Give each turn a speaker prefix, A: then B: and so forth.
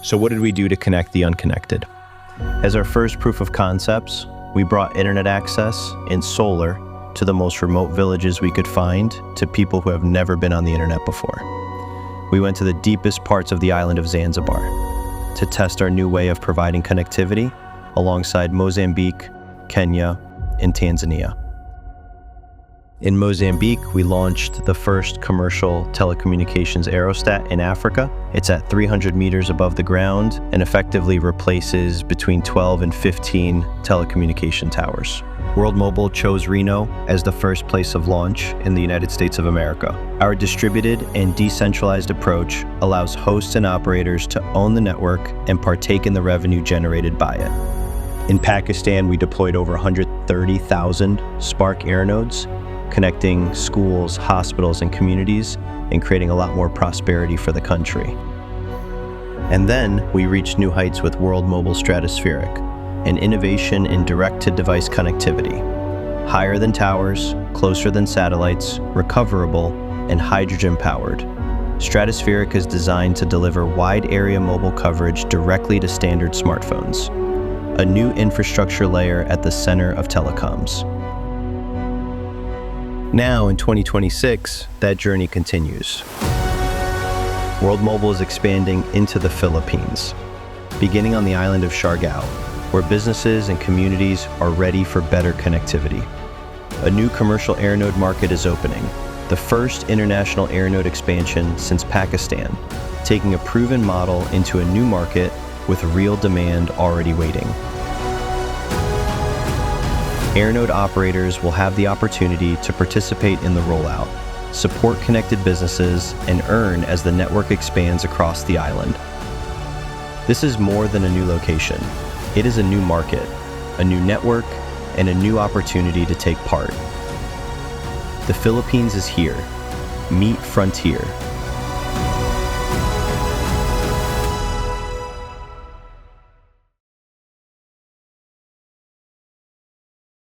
A: So what did we do to connect the unconnected? As our first proof of concepts, we brought internet access and solar to the most remote villages we could find to people who have never been on the internet before. We went to the deepest parts of the island of Zanzibar to test our new way of providing connectivity alongside Mozambique, Kenya, and Tanzania. In Mozambique, we launched the first commercial telecommunications aerostat in Africa. It's at 300 meters above the ground and effectively replaces between 12 and 15 telecommunication towers. World Mobile chose Reno as the first place of launch in the United States of America. Our distributed and decentralized approach allows hosts and operators to own the network and partake in the revenue generated by it. In Pakistan, we deployed over 130,000 Spark AirNodes, connecting schools, hospitals, and communities, and creating a lot more prosperity for the country. And then we reached new heights with World Mobile Stratospheric, an innovation in direct-to-device connectivity. Higher than towers, closer than satellites, recoverable, and hydrogen-powered. Stratospheric is designed to deliver wide-area mobile coverage directly to standard smartphones, a new infrastructure layer at the center of telecoms. Now, in 2026, that journey continues. World Mobile is expanding into the Philippines, beginning on the island of Siargao, where businesses and communities are ready for better connectivity. A new commercial AirNode market is opening, the first international AirNode expansion since Pakistan, taking a proven model into a new market with real demand already waiting. EmberNode Operators will have the opportunity to participate in the rollout, support connected businesses, and earn as the network expands across the island. This is more than a new location. It is a new market, a new network, and a new opportunity to take part. The Philippines is here. Meet Frontier,